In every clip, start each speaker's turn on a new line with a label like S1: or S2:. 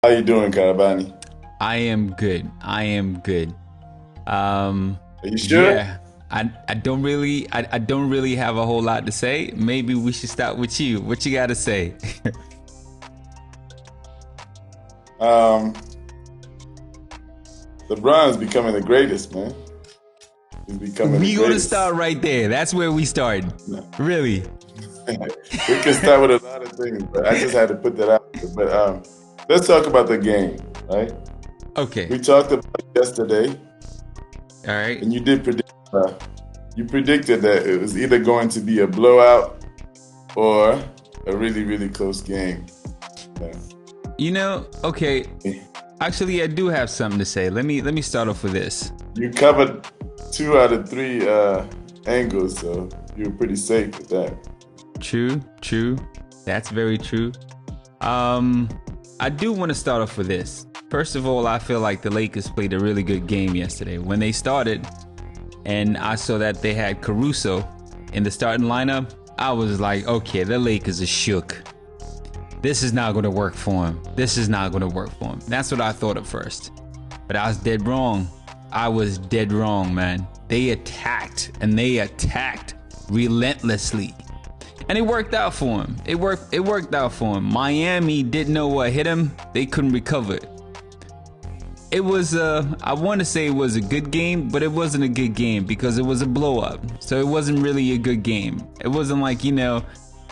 S1: How you doing, Karabani?
S2: I am good. I am good.
S1: Are you sure?
S2: Yeah. I don't really have a whole lot to say. Maybe we should start with you. What you got to say?
S1: Um, LeBron's becoming the greatest, man. He's becoming the
S2: We gonna
S1: greatest.
S2: start right there. That's where we start. Really?
S1: We can start with a lot of things, but I just had to put that out there. But let's talk about the game, right?
S2: Okay.
S1: We talked about it yesterday,
S2: All right.
S1: and you did predict. You predicted that it was either going to be a blowout or a really, really close game.
S2: Okay. Actually, I do have something to say. Let me start off with this.
S1: You covered 2 out of 3 angles, so you were pretty safe with that.
S2: True. That's very true. I do want to start off with this. First of all, I feel like the Lakers played a really good game yesterday. When they started, and I saw that they had Caruso in the starting lineup, I was like, okay, the Lakers are shook. This is not going to work for him. This is not going to work for him. That's what I thought at first. But I was dead wrong. I was dead wrong, man. They attacked, and they attacked relentlessly. And it worked out for him. It worked out for him. Miami didn't know what hit him. They couldn't recover it. It was I want to say it was a good game, but it wasn't a good game because it was a blow up. So it wasn't really a good game. It wasn't like,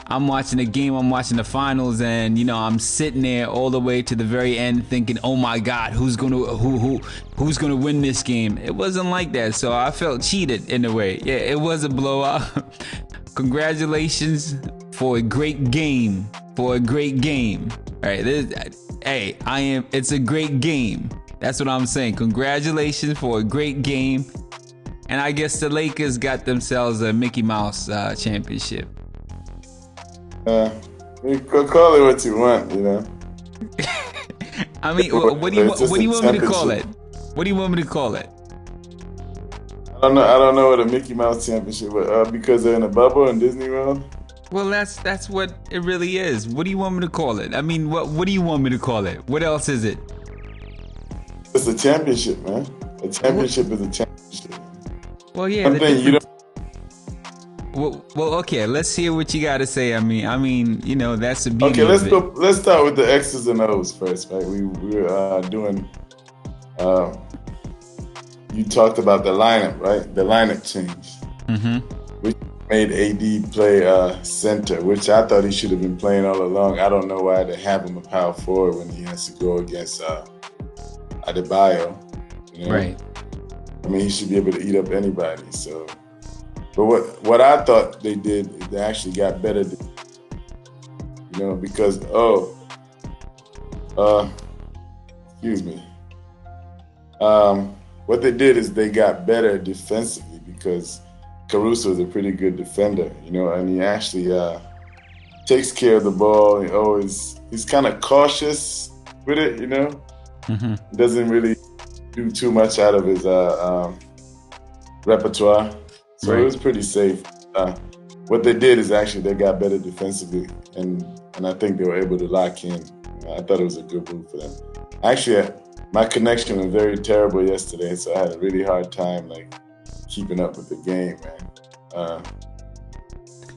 S2: I'm watching a game, I'm watching the finals, and I'm sitting there all the way to the very end thinking, oh my God, who's gonna win this game? It wasn't like that. So I felt cheated in a way. Yeah, it was a blowout. Congratulations for a great game. For a great game. All right, it's a great game. That's what I'm saying. Congratulations for a great game. And I guess the Lakers got themselves a Mickey Mouse championship.
S1: You could call it what you want,
S2: I mean, what do you want me to call it? What do you want me to call it?
S1: I don't know what a Mickey Mouse championship, but because they're in a bubble in Disney World.
S2: Well, that's what it really is. What do you want me to call it? I mean, what do you want me to call it? What else is it?
S1: It's a championship, man. A championship is a championship.
S2: Well, yeah.
S1: Something you don't.
S2: Well, okay. Let's hear what you got to say. I mean, that's the beauty.
S1: Okay, let's go. Let's start with the X's and O's first, right? We were doing. You talked about the lineup, right? The lineup change, which made AD play center, which I thought he should have been playing all along. I don't know why they have him a power forward when he has to go against Adebayo.
S2: Right.
S1: I mean, he should be able to eat up anybody. So, but what I thought they did is they actually got better, because excuse me. What they did is they got better defensively because Caruso is a pretty good defender, and he actually takes care of the ball. He's kind of cautious with it, He doesn't really do too much out of his repertoire. So It was pretty safe. What they did is actually they got better defensively, and I think they were able to lock in. I thought it was a good move for them. Actually, my connection was very terrible yesterday, so I had a really hard time keeping up with the game, man.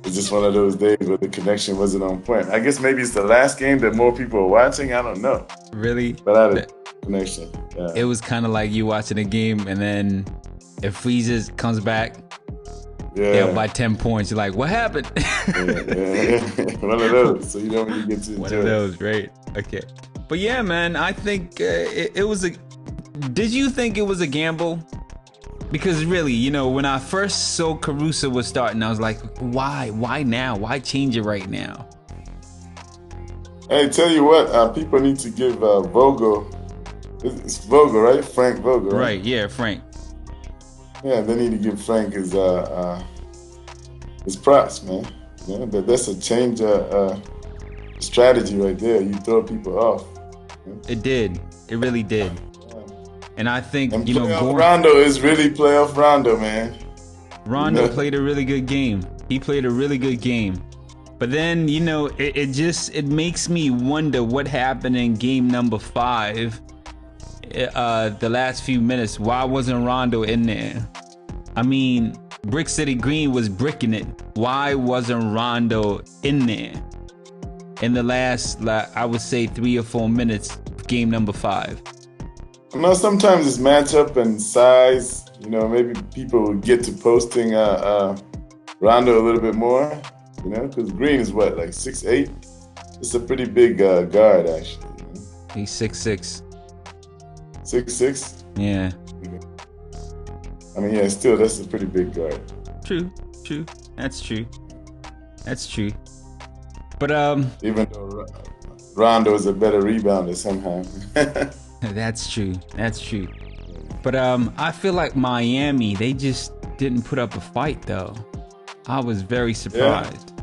S1: It's just one of those days where the connection wasn't on point. I guess maybe it's the last game that more people are watching. I don't know.
S2: Really?
S1: But I had a connection. Yeah.
S2: It was kind of like you watching a game and then it freezes, comes back. Yeah, by 10 points. You're like, what happened?
S1: Yeah. One of those. So you don't really get to enjoy.
S2: One of those, right? Okay. But yeah, man, I think it was a. Did you think it was a gamble? Because really, when I first saw Caruso was starting, I was like, why? Why now? Why change it right now?
S1: Hey, tell you what, people need to give Vogel. It's Vogel, right? Frank Vogel.
S2: Right? Yeah, Frank.
S1: Yeah, they need to give Frank his props, man. That's a change strategy right there. You throw people off.
S2: It did. It really did. And I think,
S1: Rondo is really playoff Rondo, man.
S2: Rondo played a really good game. He played a really good game. But then, you know, it makes me wonder what happened in game number 5. The last few minutes. Why wasn't Rondo in there? I mean, Brick City Green was bricking it. Why wasn't Rondo in there in the last, I would say, 3 or 4 minutes of game number 5?
S1: I know sometimes it's matchup and size. You know, maybe people will get to posting Rondo a little bit more. You know, because Green is what, like 6'8"? It's a pretty big guard, actually. You know?
S2: He's 6'6".
S1: 6'6"?
S2: Yeah.
S1: I mean, yeah, still, that's a pretty big guard.
S2: True. That's true. But
S1: even though Rondo is a better rebounder somehow.
S2: That's true. But I feel like Miami, they just didn't put up a fight though. I was very surprised. Yeah.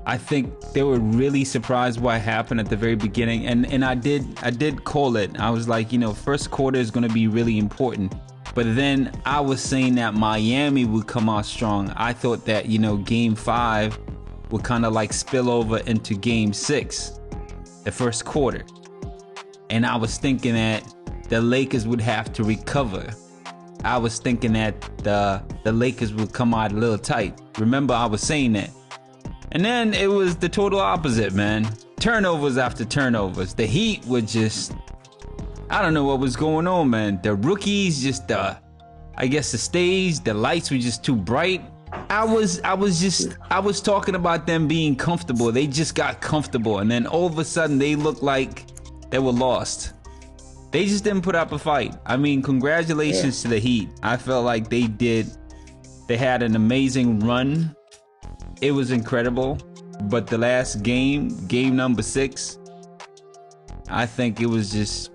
S2: I think they were really surprised what happened at the very beginning, and I did call it. I was like, you know, first quarter is going to be really important. But then I was saying that Miami would come out strong. I thought that, you know, game 5 would kind of like spill over into game 6, the first quarter. And I was thinking that the Lakers would have to recover. I was thinking that the Lakers would come out a little tight. Remember, I was saying that. And then it was the total opposite, man. Turnovers after turnovers. The Heat were just, I don't know what was going on, man. The rookies just, I guess the stage, the lights were just too bright. I was talking about them being comfortable. They just got comfortable, and then all of a sudden they looked like they were lost. They just didn't put up a fight. I mean, congratulations to the Heat. I felt like they had an amazing run. It was incredible. But the last game number 6, I think it was just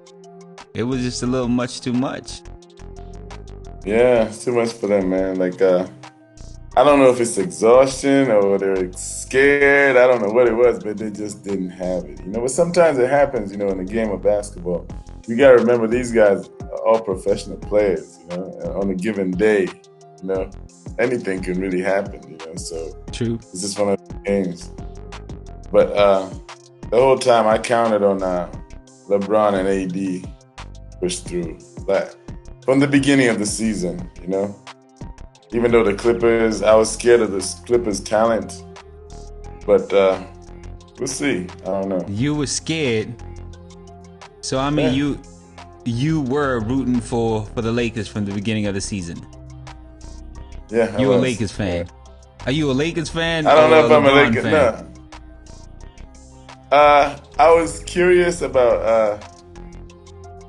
S2: a little much too much.
S1: Yeah, it's too much for them, man. Like, I don't know if it's exhaustion or they're scared. I don't know what it was, but they just didn't have it. You know, but sometimes it happens, you know, in a game of basketball. You got to remember these guys are all professional players, you know, and on a given day, you know, anything can really happen, you know, so
S2: true.
S1: It's just one of the games. But the whole time I counted on LeBron and AD push through. But from the beginning of the season, you know, even though the Clippers, I was scared of the Clippers' talent, but we'll see. I don't know.
S2: You were scared. So, I mean, you were rooting for the Lakers from the beginning of the season.
S1: Yeah,
S2: you a Lakers fan. Yeah. Are you a Lakers fan?
S1: I don't know if I'm a Lakers fan. No. I was curious about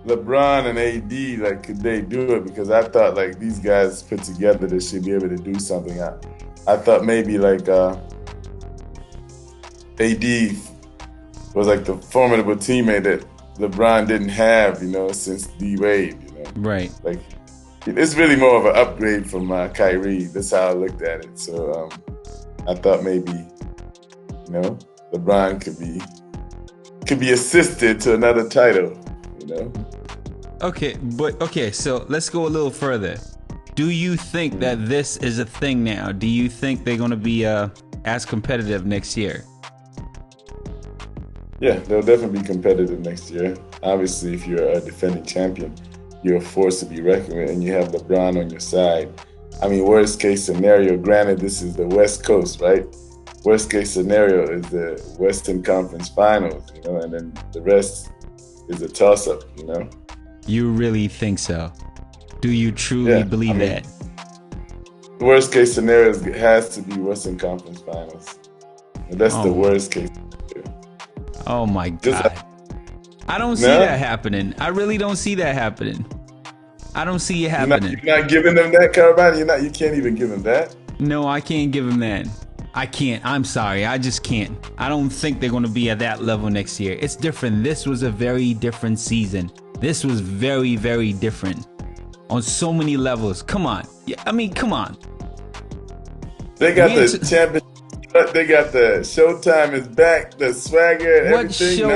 S1: LeBron and AD, like, could they do it? Because I thought, like, these guys put together, they should be able to do something. I thought maybe, like, AD was, like, the formidable teammate that LeBron didn't have, you know, since D-Wade, you know.
S2: Right.
S1: Like, it's really more of an upgrade from Kyrie. That's how I looked at it. So I thought maybe, you know, LeBron could be assisted to another title, you know.
S2: Okay, so let's go a little further. Do you think that this is a thing now? Do you think they're going to be as competitive next year?
S1: Yeah, they'll definitely be competitive next year. Obviously, if you're a defending champion, you're a force to be reckoned with, and you have LeBron on your side. I mean, worst case scenario, granted, this is the West Coast, right? Worst case scenario is the Western Conference Finals, you know, and then the rest is a toss-up, you know?
S2: You really think so? Do you truly believe that?
S1: Worst case scenario has to be Western Conference Finals. And that's the worst case scenario.
S2: Oh my God. I don't see that happening. I really don't see that happening. I don't see it happening.
S1: You're not giving them that, Karabani? You can't even give them that?
S2: No, I can't give them that. I can't. I'm sorry. I just can't. I don't think they're going to be at that level next year. It's different. This was a very different season. This was very, very different on so many levels. Come on. Yeah, I mean, come on.
S1: They got the championship. They got the Showtime is back, the swagger and everything.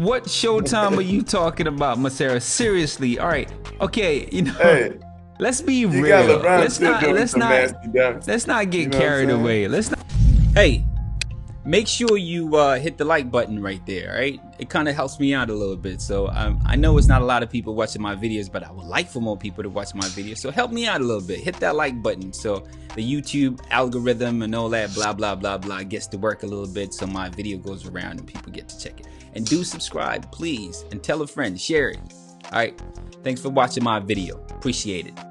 S2: What Showtime are you talking about, Masera? Seriously. All right. Okay, you know, let's be real. Let's not get carried away. make sure you hit the like button right there, right? It kind of helps me out a little bit. So I know it's not a lot of people watching my videos, but I would like for more people to watch my videos. So help me out a little bit. Hit that like button so the YouTube algorithm and all that blah, blah, blah, blah gets to work a little bit so my video goes around and people get to check it. And do subscribe, please. And tell a friend, share it. All right. Thanks for watching my video. Appreciate it.